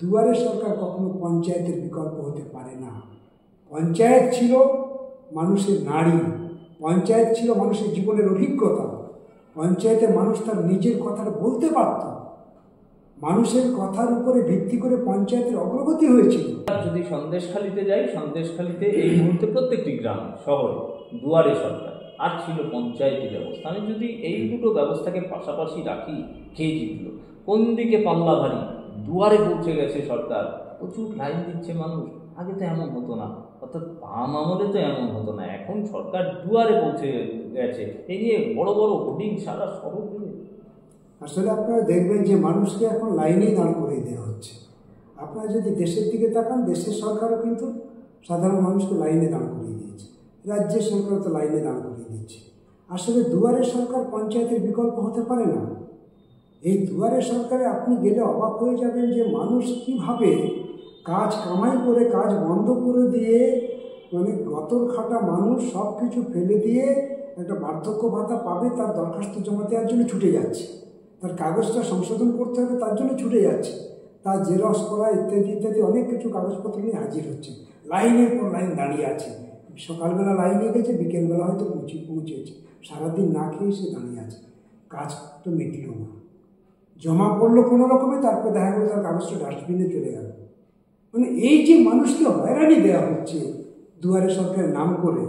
দুয়ারে সরকার কখনো পঞ্চায়েতের বিকল্প হতে পারে না। পঞ্চায়েত ছিল মানুষের নাড়ি, পঞ্চায়েত ছিল মানুষের জীবনের অভিজ্ঞতা। পঞ্চায়েতে মানুষ তার নিজের কথাটা বলতে পারত, মানুষের কথার উপরে ভিত্তি করে পঞ্চায়েতের অগ্রগতি হয়েছিল। যদি সন্দেশখালীতে যাই, সন্দেশখালীতে এই মুহূর্তে প্রত্যেকটি গ্রাম শহরে দুয়ারে সরকার আর ছিল পঞ্চায়েতি ব্যবস্থা। আমি যদি এই দুটো ব্যবস্থাকে পাশাপাশি রাখি, কে জিতল, কোন দিকে পাল্লা ভারী? দুয়ারে পৌঁছে গেছে সরকার, প্রচুর লাইন দিচ্ছে মানুষ। আগে তো এমন হতো না, অর্থাৎ বাম আমলে তো এমন হতো না। এখন সরকার দুয়ারে পৌঁছে গেছে, এই নিয়ে বড় বড় হোর্ডিং সারা শহর জুড়ে। আসলে আপনারা দেখবেন যে মানুষকে এখন লাইনেই দাঁড় করিয়ে দেওয়া হচ্ছে। আপনারা যদি দেশের দিকে তাকান, দেশের সরকারও কিন্তু সাধারণ মানুষকে লাইনে দাঁড় করিয়ে দিয়েছে, রাজ্যের সরকারও তো লাইনে দাঁড় করিয়ে দিচ্ছে। আসলে দুয়ারে সরকার পঞ্চায়েতের বিকল্প হতে পারে না। এই দুয়ারে সরকারে আপনি গেলে অবাক হয়ে যাবেন যে মানুষ কীভাবে কাজ কামাই করে, কাজ বন্ধ করে দিয়ে, মানে গতর খাটা মানুষ সব কিছু ফেলে দিয়ে একটা বার্ধক্য ভাতা পাবে তার দরখাস্ত জমা দেওয়ার জন্য ছুটে যাচ্ছে, তার কাগজটা সংশোধন করতে হবে তার জন্য ছুটে যাচ্ছে, তার জেরক্স করা ইত্যাদি ইত্যাদি অনেক কিছু কাগজপত্র নিয়ে হাজির হচ্ছে। লাইনের পর লাইন দাঁড়িয়ে আছে, সকালবেলা লাইনে গেছে, বিকেলবেলা হয়তো পৌঁছেছে, সারাদিন না খেয়ে সে দাঁড়িয়ে আছে, কাজ তো মিটল না। জমা পড়লো কোনো রকমে, তারপর দেখা গেল তার কাগজটা ডাস্টবিনে চলে গেল। মানে এই যে মানুষকে হয়রানি দেওয়া হচ্ছে দুয়ারে সরকারের নাম করে,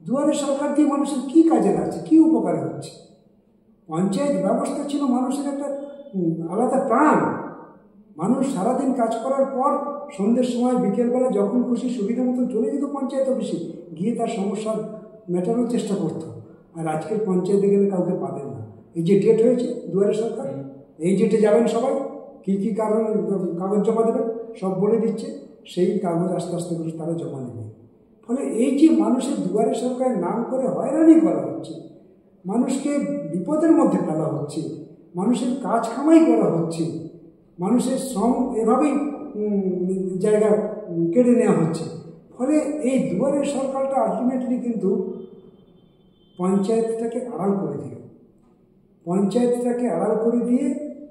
দুয়ারে সরকার দিয়ে মানুষের কী কাজে লাগছে, কী উপকার হচ্ছে? পঞ্চায়েত ব্যবস্থা ছিল মানুষের একটা আলাদা প্রাণ। মানুষ সারাদিন কাজ করার পর সন্ধ্যের সময় বিকেলবেলা যখন খুশি সুবিধা মতন চলে যেত পঞ্চায়েত অফিসে, গিয়ে তার সমস্যা মেটানোর চেষ্টা করতো। আর আজকের পঞ্চায়েতে গেলে কাউকে পাবেন না। এই যে ডেট হয়েছে দুয়ারে সরকার, এই ডেটে যাবেন সবাই, কী কী কারণে কাগজ জমা দেবেন সব বলে দিচ্ছে, সেই কাগজ আস্তে আস্তে করে তারা জমা নেবে। ফলে এই যে মানুষের দুয়ারে সরকারের নাম করে হয়রানি করা হচ্ছে, মানুষকে বিপদের মধ্যে ফেলা হচ্ছে, মানুষের কাজ কামাই করা হচ্ছে, মানুষের শ্রম এভাবেই জায়গা কেড়ে নেওয়া হচ্ছে। ফলে এই দুয়ারে সরকারটা আলটিমেটলি কিন্তু পঞ্চায়েতটাকে আড়াল করে দিল। পঞ্চায়েতটাকে আড়াল করে দিয়ে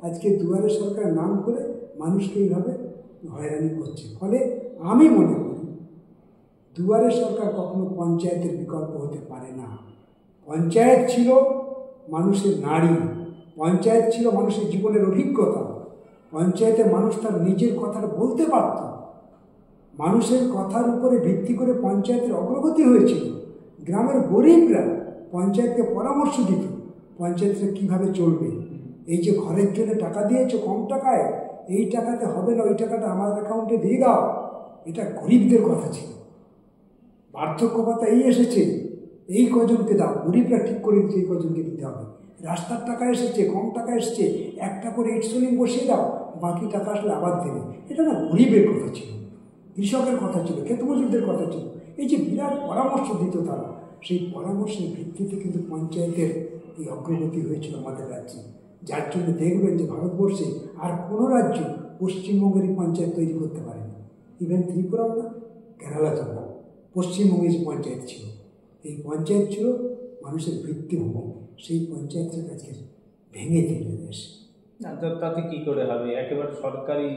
আজকে দুয়ারে সরকারের নাম করে মানুষকে এইভাবে হয়রানি করছে। ফলে আমি মনে করি দুয়ারে সরকার কখনো পঞ্চায়েতের বিকল্প হতে পারে না। পঞ্চায়েত ছিল মানুষের নাড়ি, পঞ্চায়েত ছিল মানুষের জীবনের অভিজ্ঞতা। পঞ্চায়েতে মানুষ তার নিজের কথাটা বলতে পারত, মানুষের কথার উপরে ভিত্তি করে পঞ্চায়েতের অগ্রগতি হয়েছিল। গ্রামের গরিবরা পঞ্চায়েতকে পরামর্শ দিত পঞ্চায়েতটা কীভাবে চলবে। এই যে ঘরের জন্য টাকা দিয়েছো কম টাকায়, এই টাকাতে হবে না, ওই টাকাটা আমার অ্যাকাউন্টে দিয়ে দাও, এটা গরিবদের কথা ছিল। বার্ধক্য ভাতা এই এসেছে, এই কজনকে দাও, গরিবরা ঠিক করে দিচ্ছে এই কজনকে দিতে হবে। রাস্তার টাকা এসেছে, কম টাকা এসছে, একটা করে ইটসলিং বসিয়ে দাও, বাকি টাকা আসলে আবার দেবে। এটা না গরিবের কথা ছিল, কৃষকের কথা ছিল, ক্ষেত মজুরদের কথা ছিল। এই যে বিরাট পরামর্শ দিত তারা, সেই পরামর্শের ভিত্তিতে কিন্তু পঞ্চায়েতের এই অগ্রগতি হয়েছিল আমাদের রাজ্যে। যার জন্য দেখবেন যে ভারতবর্ষে আর কোনো রাজ্য পশ্চিমবঙ্গেরই পঞ্চায়েত তৈরি করতে পারেনি। ইভেন ত্রিপুরাও না, কেরালাতেও না, পশ্চিমবঙ্গে যে পঞ্চায়েত ছিল, এই পঞ্চায়েত ছিল মানুষের ভিত্তিভূমি। সেই পঞ্চায়েতের কাছে ভেঙে দিল দেশ। তাতে কী করে হবে? একেবারে সরকারি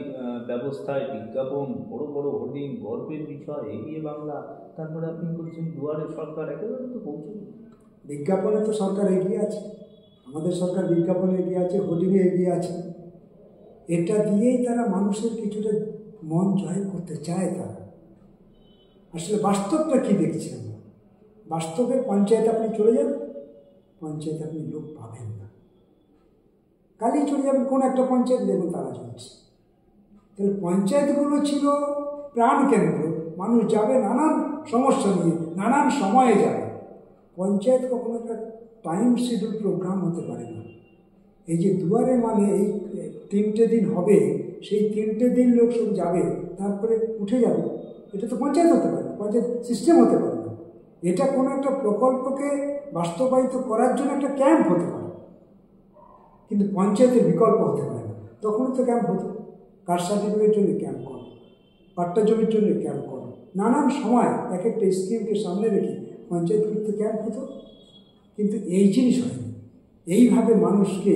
ব্যবস্থায় বিজ্ঞাপন, বড় বড় হোর্ডিং, গর্বের বিষয়, এগিয়ে বাংলা, তারপরে আপনি বলছেন দুয়ারে সরকার, একেবারে তো পৌঁছে। বিজ্ঞাপনে তো সরকার এগিয়ে আছে, আমাদের সরকার বিজ্ঞাপনে এগিয়ে আছে, হোর্ডিংয়ে এগিয়ে আছে। এটা দিয়েই তারা মানুষের কিছুটা মন জয় করতে চায়। তারা আসলে বাস্তবটা কী দেখছেন? বাস্তবে পঞ্চায়েত আপনি চলে যান, পঞ্চায়েত আপনি লোক পাবেন না। কালই চলে যাবেন কোন একটা পঞ্চায়েত, দেখুন তারা চলছে। তাহলে পঞ্চায়েতগুলো ছিল প্রাণ কেন্দ্র, মানুষ যাবে নানান সমস্যা নিয়ে, নানান সময়ে যাবে। পঞ্চায়েত কখনো একটা টাইম শিডিউল প্রোগ্রাম হতে পারে না। এই যে দুয়ারে মানে এই 3টে দিন হবে, সেই 3টে দিন লোক সব যাবে, তারপরে উঠে যাবে, এটা তো পঞ্চায়েত হতে পারে না, পঞ্চায়েত সিস্টেম হতে পারে না। এটা কোনো একটা প্রকল্পকে বাস্তবায়িত করার জন্য একটা ক্যাম্প হতে পারে, কিন্তু পঞ্চায়েতের বিকল্প হতে পারে না। তখন তো ক্যাম্প হতো, কাস্ট সার্টিফিকেটের জন্য ক্যাম্প করো, পাট্টা জমির জন্য ক্যাম্প করো, নানান সময় এক একটা স্কিমকে সামনে রেখে পঞ্চায়েতগুলিতে ক্যাম্প হতো। কিন্তু এই জিনিস হয়নি, এইভাবে মানুষকে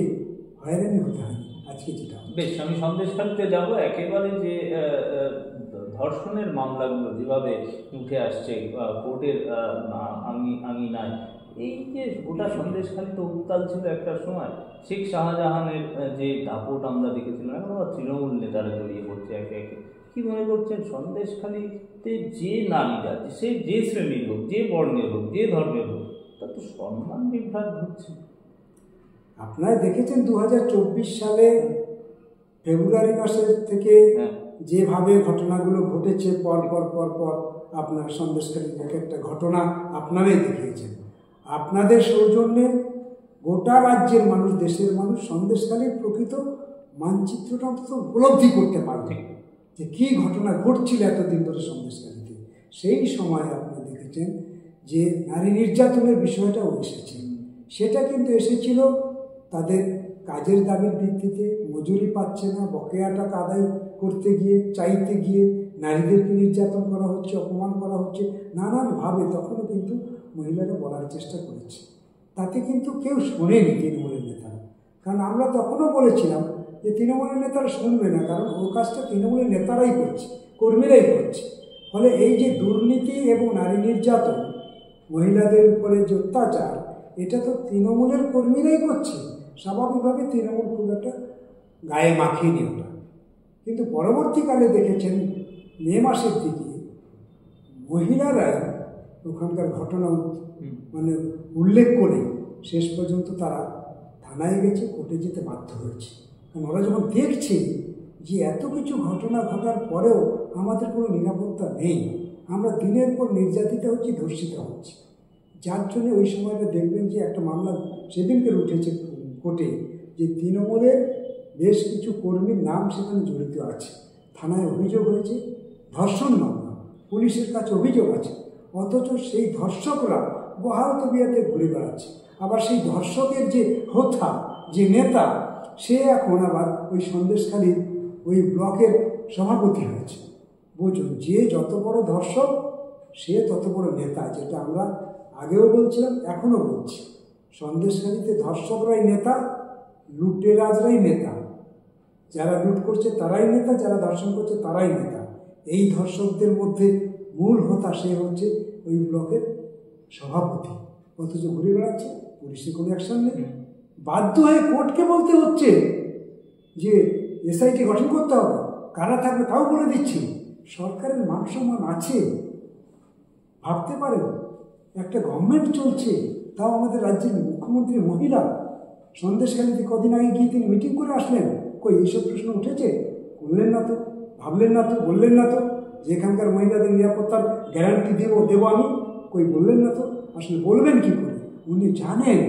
হয়রানি হতে হয়নি। আজকে যেটা। বেশ, আমি সন্দেশখালিতে যাব। একেবারে যে ধর্ষণের মামলাগুলো যেভাবে উঠে আসছে কোর্টের আঙিনায়, এই যে গোটা সন্দেশখালি তো উত্তাল ছিল একটা সময়। শেখ শাহজাহানের যে দাপট আমরা দেখেছিলাম, এখন আবার তৃণমূল নেতারা জড়িয়ে পড়ছে একে একে। কী মনে করছেন সন্দেশখালিতে যে নারীরা, সে যে শ্রেণীর হোক, যে বর্ণের হোক, যে ধর্মের হোক, তার তো সম্মান বিভ্রাট ঘটছে? আপনারা দেখেছেন 2024 সালে ফেব্রুয়ারি মাসের থেকে যেভাবে ঘটনাগুলো ঘটেছে পর পর পর পর, আপনার সন্দেশখালীর এক একটা ঘটনা আপনারাই দেখিয়েছেন। আপনাদের সৌজন্যে গোটা রাজ্যের মানুষ, দেশের মানুষ সন্দেশখালীর প্রকৃত মানচিত্রটা অন্তত উপলব্ধি করতে পারবে যে কী ঘটনা ঘটছিল এতদিন ধরে সন্দেশখালীতে। সেই সময় আপনারা দেখেছেন যে নারী নির্যাতনের বিষয়টাও এসেছে। সেটা কিন্তু এসেছিল তাদের কাজের দাবির ভিত্তিতে, মজুরি পাচ্ছে না, বকেয়া টাকা আদায় করতে গিয়ে, চাইতে গিয়ে নারীদেরকে নির্যাতন করা হচ্ছে, অপমান করা হচ্ছে নানানভাবে। তখনও কিন্তু মহিলারা বলার চেষ্টা করেছে, তাতে কিন্তু কেউ শোনেনি তৃণমূলের নেতারা। কারণ আমরা তখনও বলেছিলাম যে তৃণমূলের নেতারা শুনবে না, কারণ ও কাজটা তৃণমূলের নেতারাই করছে, কর্মীরাই করছে। ফলে এই যে দুর্নীতি এবং নারী নির্যাতন, মহিলাদের উপরে যে অত্যাচার, এটা তো তৃণমূলের কর্মীরাই করছে। স্বাভাবিকভাবে তৃণমূল খুব একটা গায়ে মাখিয়ে ওটা। কিন্তু পরবর্তীকালে দেখেছেন মে মাসের দিকে মহিলারাই ওখানকার ঘটনা মানে উল্লেখ করে শেষ পর্যন্ত তারা থানায় গেছে, কোর্টে যেতে বাধ্য হয়েছে। কারণ ওরা যখন দেখছে যে এত কিছু ঘটনা ঘটার পরেও আমাদের কোনো নিরাপত্তা নেই, আমরা দিনের পর নির্যাতিত হচ্ছি, ধর্ষিত হচ্ছি, যার জন্য ওই সময়টা দেখবেন যে একটা মামলা সেদিনকে উঠেছে কোর্টে যে তৃণমূলের বেশ কিছু কর্মীর নাম সেখানে জড়িত আছে। থানায় অভিযোগ হয়েছে ধর্ষণ মামলা, পুলিশের কাছে অভিযোগ আছে, অথচ সেই ধর্ষকরা বহাল তবিয়াতে ঘুরে বেড়াচ্ছে। আবার সেই ধর্ষকের যে হোতা, যে নেতা, সে এখন আবার ওই সন্দেশখালীর ওই ব্লকের সভাপতি হয়েছে। বুঝুন, যে যত বড় ধর্ষক সে তত বড় নেতা। যেটা আমরা আগেও বলছিলাম, এখনও বলছি, সন্দেশখালীতে ধর্ষকরাই নেতা, লুটেরাজরাই নেতা। যারা লুট করছে তারাই নেতা, যারা ধর্ষণ করছে তারাই নেতা। এই ধর্ষকদের মধ্যে মূল হোতা সে হচ্ছে ওই ব্লকের সভাপতি, অথচ ঘুরে বেড়াচ্ছে, পুলিশের কোনো অ্যাকশন নেই। বাধ্য হয়ে কোর্টকে বলতে হচ্ছে যে এসআইটি গঠন করতে হবে, কারা থাকবে তাও বলে দিচ্ছি। সরকারের মান সম্মান আছে, ভাবতে পারেন একটা গভর্নমেন্ট চলছে, তাও আমাদের রাজ্যের মুখ্যমন্ত্রী মহিলা। সন্দেশখালীতে কদিন আগে গিয়ে তিনি মিটিং করে আসলেন, কই এইসব প্রশ্ন উঠেছে? করলেন না তো, ভাবলেন না তো, বললেন না তো যে এখানকার মহিলাদের নিরাপত্তার গ্যারান্টি দেবো আমি, কই বললেন না তো। আসলে বলবেন কী করে? উনি জানেন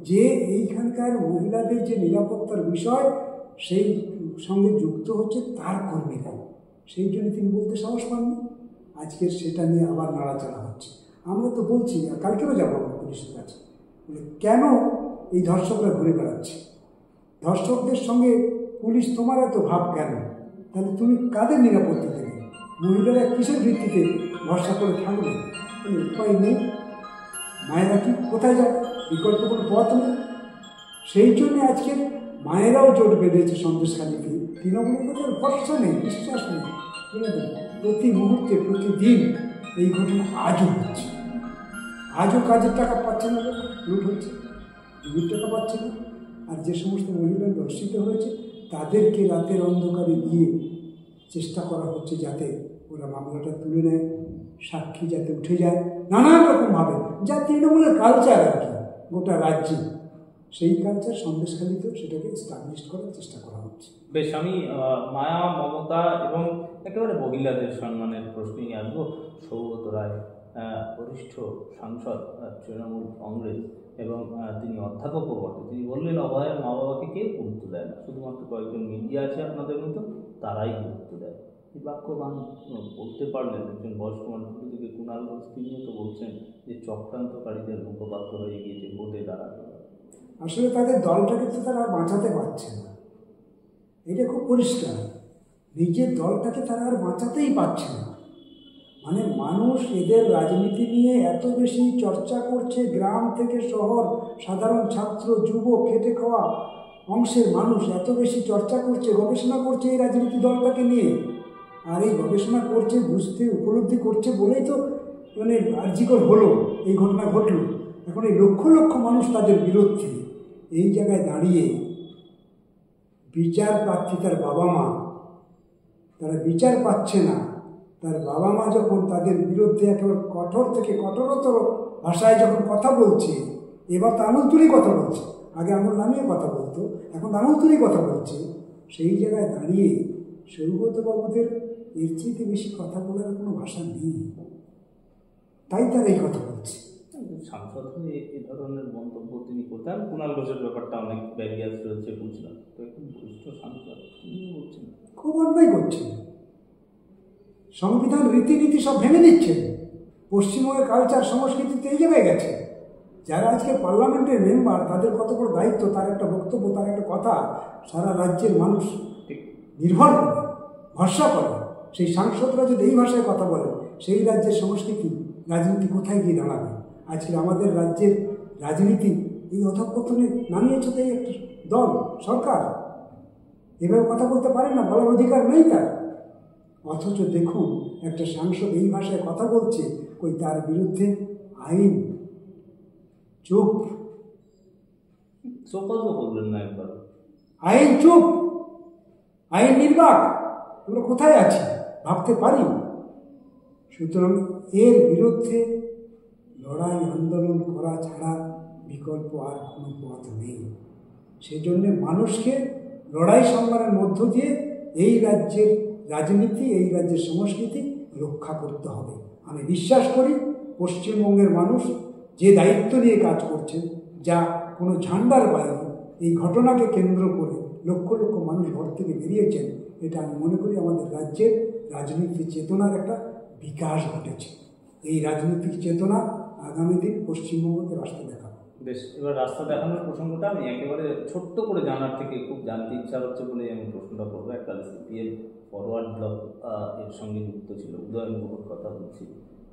যে এইখানকার মহিলাদের যে নিরাপত্তার বিষয়, সেই সঙ্গে যুক্ত হচ্ছে তার কর্মীরা, সেই জন্য তিনি বলতে সাহস পাননি। আজকের সেটা নিয়ে আবার নাড়াচাড়া হচ্ছে। আমরা তো বলছি, আর কালকেও যাবো আমরা পুলিশের কাছে, কেন এই ধর্ষকরা ঘুরে বেড়াচ্ছে? ধর্ষকদের সঙ্গে পুলিশ তোমার এত ভাব কেন? তাহলে তুমি কাদের নিরাপত্তা দেবে? মহিলারা কিসের ভিত্তিতে ভরসা করে থাকবে? উপায় নেই। মায়েরা কি কোথায় যায়? বিকল্প কোনো পথ নেই। সেই জন্যে আজকে মায়েরাও জোট বেঁধেছে সন্দেশখালীতে। তৃণমূলের কোথাও ভরসা নেই, বিশ্বাস নেই। প্রতি মুহূর্তে, প্রতিদিন এই ঘটনা আজও হচ্ছে। আজও কাজের টাকা পাচ্ছে না, লুট হচ্ছে, জমির টাকা পাচ্ছে না। আর যে সমস্ত মহিলা ধর্ষিত হয়েছে তাদেরকে রাতের অন্ধকারে গিয়ে চেষ্টা করা হচ্ছে যাতে ওরা মামলাটা তুলে নেয়, সাক্ষী যাতে উঠে যায়, নানান রকমভাবে, যা তৃণমূলের কালচার আর কি গোটা রাজ্যে। সেই কালচার সন্দেশখালীতেও সেটাকে এস্টাবলিশ করার চেষ্টা করা হচ্ছে। বেশ, আমি মায়া, মমতা এবং একেবারে মহিলাদের সম্মানের প্রশ্নেই আসবো। সৌগত রায় বরিষ্ঠ সাংসদ, তৃণমূল কংগ্রেস, এবং তিনি অধ্যাপকও বটে। তিনি বললেন অভয়ের মা বাবাকে কেউ গুরুত্ব দেয় না, শুধুমাত্র কয়েকজন মিডিয়া আছে আপনাদের মতো, তারাই গুরুত্ব দেয়। এই বাক্যবান বলতে পারলেন একজন বয়স্ক মানুষ থেকে। কুণাল ঘোষ তিনিও তো বলছেন যে চক্রান্তকারীদের মুখপাত্র হয়ে গিয়েছে ভোটে দাঁড়াতে। আসলে তাদের দলটাকে তো তারা বাঁচাতে পারছে না, এটা খুব পরিষ্কার। নিজের দলটাকে তারা আর বাঁচাতেই পারছে না। মানে মানুষ এদের রাজনীতি নিয়ে এত বেশি চর্চা করছে, গ্রাম থেকে শহর, সাধারণ ছাত্র, যুব, খেটে খাওয়া অংশের মানুষ এত বেশি চর্চা করছে, গবেষণা করছে এই রাজনীতি দলটাকে নিয়ে। আর এই গবেষণা করছে, বুঝতে উপলব্ধি করছে বলেই তো মানে আর্জিকর হলো, এই ঘটনা ঘটলো। এখন এই লক্ষ লক্ষ মানুষ তাদের বিরুদ্ধে। এই জায়গায় দাঁড়িয়ে বিচার প্রার্থী তার বাবা মা, তারা বিচার পাচ্ছে না। তার বাবা মা যখন তাদের বিরুদ্ধে একেবারে কঠোর থেকে কঠোরতর ভাষায় যখন কথা বলছে, এবার তো আঙুল তুলেই কথা বলছে, আগে আঙুল নামিয়ে কথা বলতো, এখন আঙুল তুলেই কথা বলছে। সেই জায়গায় দাঁড়িয়ে সৌগতবাবুদের এর চেয়ে বেশি কথা বলার কোনো ভাষা নেই, তাই তারা এই কথা বলছে। সাংসদ হয়ে এই ধরনের মন্তব্য তিনি করতেন। কুণাল ঘোষের ব্যাপারটা অনেক ব্যারিয়ার রয়েছে বুঝলাম, তো একটু বরিষ্ঠ সাংসদ তিনি বলছেন খুব অন্যায় করছেন, সংবিধান রীতিনীতি সব ভেঙে দিচ্ছেন। পশ্চিমবঙ্গের কালচার সংস্কৃতিতে এই জায়গায় গেছে। যারা আজকে পার্লামেন্টের মেম্বার, তাদের কত বড় দায়িত্ব, তার একটা বক্তব্য, তার একটা কথা সারা রাজ্যের মানুষ নির্ভর করে, ভরসা করে। সেই সাংসদরা যদি এই ভাষায় কথা বলে, সেই রাজ্যের সংস্কৃতি রাজনীতি কোথায় গিয়ে দাঁড়াবে? আজকে আমাদের রাজ্যের রাজনীতি এই অধঃপতনে নামিয়েছে তো এই একটা দল, সরকার। এভাবে কথা বলতে পারে না, বলার অধিকার নেই তার। অথচ দেখুন, একটা সাংসদ এই ভাষায় কথা বলছে, কই তার বিরুদ্ধে আইন চুপ, শোকজও করলেন না একবার। আইন চুপ, আইন নির্বাক। আমরা কোথায় আছি ভাবতে পারি? সুতরাং এর বিরুদ্ধে লড়াই আন্দোলন করা ছাড়া বিকল্প আর কোনো পথ নেই। সেজন্য মানুষকে লড়াই সংগ্রামের মধ্য দিয়ে এই রাজ্যের রাজনীতি, এই রাজ্যের সংস্কৃতি রক্ষা করতে হবে। আমি বিশ্বাস করি পশ্চিমবঙ্গের মানুষ যে দায়িত্ব নিয়ে কাজ করছে, যা কোনো ঝান্ডার বাইরে, এই ঘটনাকে কেন্দ্র করে লক্ষ লক্ষ মানুষ ঘর থেকে বেরিয়েছেন, এটা আমি মনে করি আমাদের রাজ্যের রাজনীতি চেতনার একটা বিকাশ ঘটেছে। এই রাজনৈতিক চেতনা আগামী দিন পশ্চিমবঙ্গকে রাস্তা দেখাবে। বেশ, এবার রাস্তা দেখানোর প্রসঙ্গটা আমি একেবারে ছোট্ট করে জানার থেকে খুব জানতে ইচ্ছা হচ্ছে বলে আমি প্রশ্নটা করবো। একটা সিপিএম ফরওয়ার্ড ব্লক এর সঙ্গে যুক্ত ছিল, উদয়ন গুহর কথা বলছি।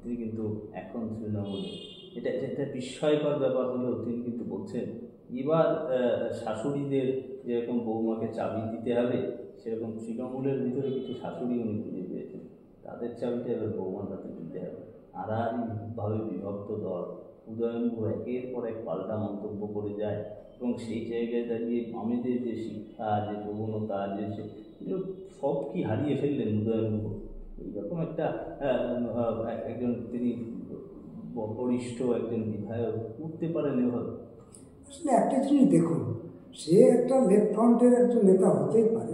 তিনি কিন্তু এখন তৃণমূলে। এটা একটা বিস্ময়কর ব্যাপার হলেও তিনি কিন্তু বলছেন এবার শাশুড়িদের যেরকম বৌমাকে চাবি দিতে হবে, সেরকম তৃণমূলের ভিতরে কিছু শাশুড়ি উনি খুঁজে পেয়েছেন, তাদের চাবিটা এবার বৌমার হাতে দিতে হবে। আড়াআড়িভাবে বিভক্ত দল। উদয়ন গুহ একের পর এক পাল্টা মন্তব্য করে যায় এবং সেই জায়গায় দাঁড়িয়ে বামেদের যে শিক্ষা, যে প্রবণতা, যে সব কি হারিয়ে ফেললেন উদয়ন গুহ। এইরকম একটা একজন তিনি বরিষ্ঠ একজন বিধায়ক উঠতে পারেন এভাবে? আসলে একটা জিনিস দেখুন, সে একটা লেফট ফ্রন্টের একজন নেতা হতেই পারে,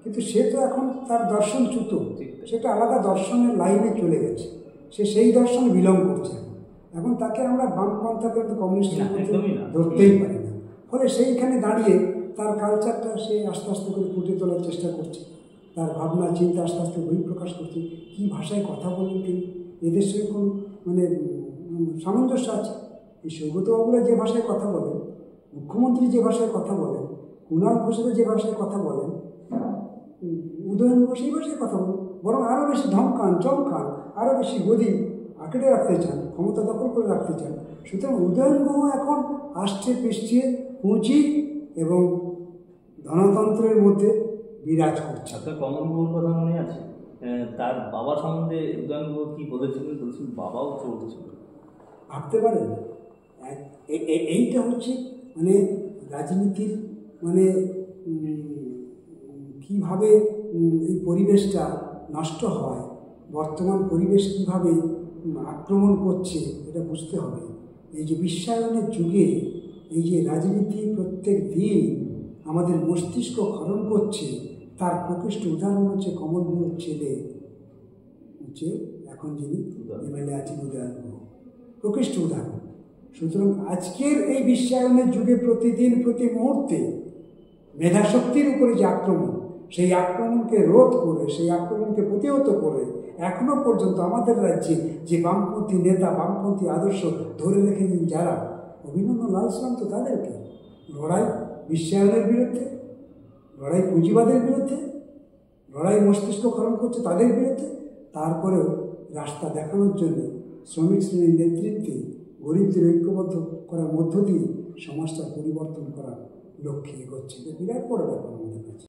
কিন্তু সে তো এখন তার দর্শনচ্যুত, সেটা আলাদা দর্শনের লাইনে চলে গেছে। সে সেই দর্শন বিলং করছে। এখন তাকে আমরা বামপন্থা কিন্তু কমিউনিস্টের মধ্যে ধরতেই পারি না। ফলে সেইখানে দাঁড়িয়ে তার কালচারটা সে আস্তে আস্তে করে ফুটে তোলার চেষ্টা করছে, তার ভাবনা চিন্তা আস্তে আস্তে বহিঃপ্রকাশ করছে। কী ভাষায় কথা বলেন তিনি, এদের সঙ্গে কোনো মানে সামঞ্জস্য আছে? এই সৌগতবাবুরা যে ভাষায় কথা বলেন, মুখ্যমন্ত্রী যে ভাষায় কথা বলেন, কুণাল ঘোষেরা যে ভাষায় কথা বলেন, উদয়ন ঘোষ এই ভাষায় কথা বলেন, বরং আরও বেশি ধমকান চমকান, আরও বেশি গদি আঁকড়ে রাখতে চান, ক্ষমতা দখল করে রাখতে চান। সুতরাং উদয়ন গুহ এখন আষ্টে পৃষ্ঠে পুঁজি এবং ধনতন্ত্রের মধ্যে বিরাজ করছে। আপনার কমল গুহর কথা মনে আছে? তার বাবা সম্বন্ধে উদয়ন গুহ কী বলেছিলেন? বলছেন বাবাও চোর ছিল। ভাবতে পারেন, এইটা হচ্ছে মানে রাজনীতির মানে কীভাবে এই পরিবেশটা নষ্ট হয়, বর্তমান পরিবেশ কীভাবে আক্রমণ করছে, এটা বুঝতে হবে। এই যে বিশ্বায়নের যুগে এই যে রাজনীতি প্রত্যেক দিন আমাদের মস্তিষ্ক খনন করছে, তার প্রকৃষ্ট উদাহরণ হচ্ছে কমল গুহর ছেলে, হচ্ছে এখন যিনি এমএলএ আছেন উদয়ন গুহ, প্রকৃষ্ট উদাহরণ। সুতরাং আজকের এই বিশ্বায়নের যুগে প্রতিদিন প্রতি মুহূর্তে মেধাশক্তির উপরে যে আক্রমণ, সেই আক্রমণকে রোধ করে, সেই আক্রমণকে প্রতিহত করে এখনও পর্যন্ত আমাদের রাজ্যে যে বামপন্থী নেতা, বামপন্থী আদর্শ ধরে রেখেছেন যারা, অভিনন্দন লালসালাম তো তাদেরকে। লড়াই বিশ্বায়নের বিরুদ্ধে, লড়াই পুঁজিবাদের বিরুদ্ধে, লড়াই মস্তিষ্ক খনন করছে তাদের বিরুদ্ধে, তারপরেও রাস্তা দেখানোর জন্য শ্রমিক শ্রেণীর নেতৃত্বে গরিবদের ঐক্যবদ্ধ করার মধ্য দিয়ে সমাজটা পরিবর্তন করার লক্ষ্যে এগোচ্ছে, এটা বিরাট বড় ব্যাপার আমাদের কাছে।